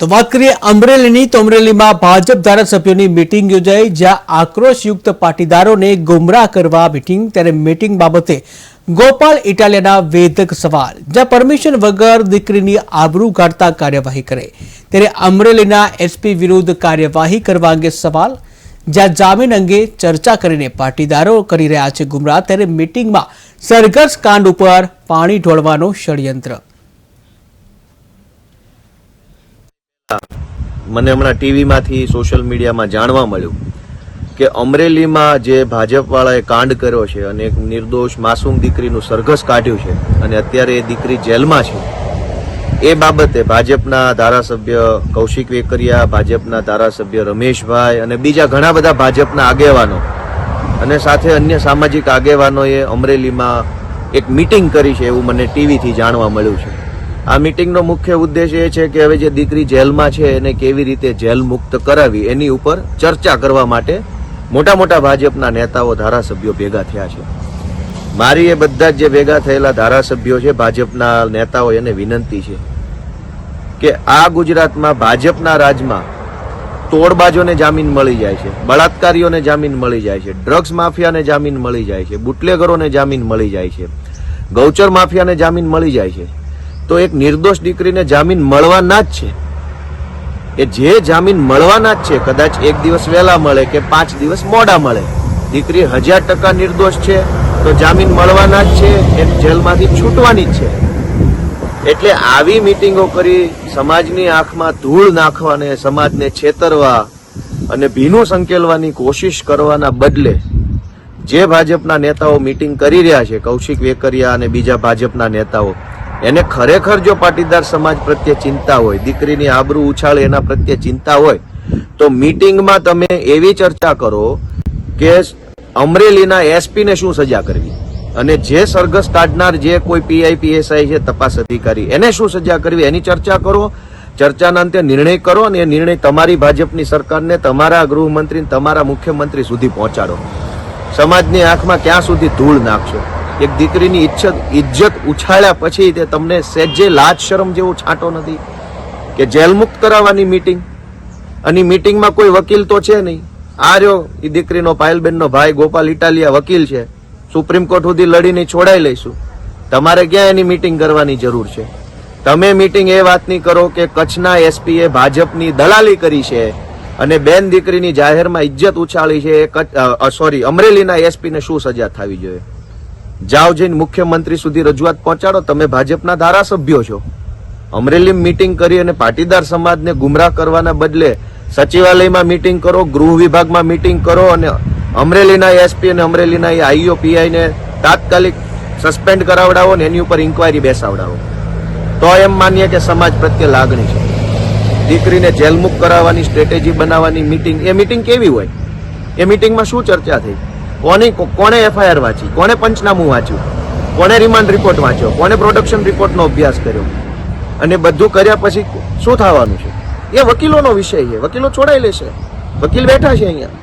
તો વાત કરીએ અમરેલીની તો અમરેલીમાં ભાજપ ધારાસભ્યોની મીટિંગ યોજાઈ, જ્યાં આક્રોશયુક્ત પાટીદારોને ગુમરાહ કરવા મીટિંગ. ત્યારે મીટિંગ બાબતે ગોપાલ ઇટાલિયાના વેધક સવાલ, જ્યાં પરમિશન વગર દીકરીની આબરૂ કાઢતા કાર્યવાહી કરે. ત્યારે અમરેલીના એસપી વિરુદ્ધ કાર્યવાહી કરવા અંગે સવાલ, જ્યાં જામીન અંગે ચર્ચા કરીને પાટીદારો કરી રહ્યા છે ગુમરાહ. ત્યારે મીટિંગમાં સરઘસ કાંડ ઉપર પાણી ઢોળવાનો ષડયંત્ર. મને હમણાં ટીવીમાંથી સોશિયલ મીડિયામાં જાણવા મળ્યું કે અમરેલીમાં જે ભાજપ વાળાએ કાંડ કર્યો છે અને એક નિર્દોષ માસૂમ દીકરીનું સરઘસ કાઢ્યું છે અને અત્યારે એ દીકરી જેલમાં છે. એ બાબતે ભાજપના ધારાસભ્ય કૌશિક વેકરિયા, ભાજપના ધારાસભ્ય રમેશભાઈ અને બીજા ઘણા બધા ભાજપના આગેવાનો અને સાથે અન્ય સામાજિક આગેવાનોએ અમરેલીમાં એક મીટિંગ કરી છે એવું મને ટીવીથી જાણવા મળ્યું છે. આ મીટિંગનો મુખ્ય ઉદ્દેશ એ છે કે હવે જે દીકરી જેલમાં છે એને કેવી રીતે જેલ મુક્ત કરાવી એની ઉપર ચર્ચા કરવા માટે મોટા મોટા ભાજપના નેતાઓ, ધારાસભ્યો ભેગા થયા છે. મારી એ બધા જ જે ભેગા થયેલા ધારાસભ્યો છે, ભાજપના નેતાઓ, એને વિનંતી છે કે આ ગુજરાતમાં ભાજપના રાજમાં તોડબાજોને જામીન મળી જાય છે, બળાત્કારીઓને જામીન મળી જાય છે, ડ્રગ્સ માફિયાને જામીન મળી જાય છે, બુટલેગરોને જામીન મળી જાય છે, ગૌચર માફિયાને જામીન મળી જાય છે. તો એક નિર્દોષ દીકરીને જામીન મળવાના જ છે. એ જે જામીન મળવાના જ છે, કદાચ એક દિવસ વહેલા મળે કે 5 દિવસ મોડા મળે, દીકરી 1000% નિર્દોષ છે તો જામીન મળવાના જ છે, એ જેલમાંથી છૂટવાની જ છે. એટલે આવી મીટિંગો કરી સમાજની આંખમાં ધૂળ નાખવાને, સમાજને છેતરવા અને ભીનું સંકેલવાની કોશિશ કરવાના બદલે જે ભાજપના નેતાઓ મીટિંગ કરી રહ્યા છે, કૌશિક વેકરિયા અને બીજા ભાજપના નેતાઓ, એને ખરેખર જો પાટીદાર સમાજ પ્રત્યે ચિંતા હોય, દીકરીની આબરૂ ઉછાળે એના પ્રત્યે ચિંતા હોય, તો મીટિંગમાં તમે એવી ચર્ચા કરો કે અમરેલીના એસપીને શું સજા કરવી અને જે સરઘસ કાઢનાર જે કોઈ પીઆઈ પીએસઆઈ છે, તપાસ અધિકારી, એને શું સજા કરવી એની ચર્ચા કરો. ચર્ચાના અંતે નિર્ણય કરો અને એ નિર્ણય તમારી ભાજપની સરકારને, તમારા ગૃહમંત્રી, તમારા મુખ્યમંત્રી સુધી પહોંચાડો. સમાજની આંખમાં ક્યાં સુધી ધૂળ નાખશો? એક દીકરીની ઇજ્જત ઉછાળ્યા પછી તે તમને સહેજે લાજ શરમ જેવો છાંટો નથી કે જેલ મુક્ત કરાવવાની મીટિંગ? અને મીટિંગમાં કોઈ વકીલ તો છે નહીં. આ રહ્યો એ દીકરીનો પાયલબેનનો ભાઈ ગોપાલ ઇટાલિયા વકીલ છે. સુપ્રીમ કોર્ટ સુધી લડીને છોડાઈ લઈશું. તમારે ક્યાં એની મીટિંગ કરવાની જરૂર છે? તમે મીટિંગ એ વાતની કરો કે કચ્છના એસપીએ ભાજપની દલાલી કરી છે અને બેન દીકરીની જાહેરમાં ઇજ્જત ઉછાળી છે. અમરેલીના એસપીને શું સજા થવી જોઈએ? જાઓ, જઈને મુખ્યમંત્રી સુધી રજૂઆત પહોંચાડો. તમે ભાજપના ધારાસભ્યો છો. અમરેલી મીટિંગ કરી અને પાટીદાર સમાજને ગુમરાહ કરવાના બદલે સચિવાલયમાં મીટિંગ કરો, ગૃહ વિભાગમાં મીટિંગ કરો અને અમરેલીના એસપી અને અમરેલીના આઈઓ પીઆઈને તાત્કાલિક સસ્પેન્ડ કરાવડાવો ને એની ઉપર ઇન્કવાયરી બેસાવડાવો. તો એમ માનીએ કે સમાજ પ્રત્યે લાગણી છે. દીકરીને જેલમુક્ત કરાવવાની સ્ટ્રેટેજી બનાવવાની મીટિંગ, એ મીટિંગ કેવી હોય? એ મીટિંગમાં શું ચર્ચા થઈ? કોણે એફઆઈઆર વાંચી? કોણે પંચનામું વાંચ્યું? કોણે રિમાન્ડ રિપોર્ટ વાંચ્યો? કોણે પ્રોડક્શન રિપોર્ટનો અભ્યાસ કર્યો? અને બધું કર્યા પછી શું થવાનું છે? એ વકીલોનો વિષય છે. વકીલો છોડાઈ લેશે. વકીલ બેઠા છે અહીંયા.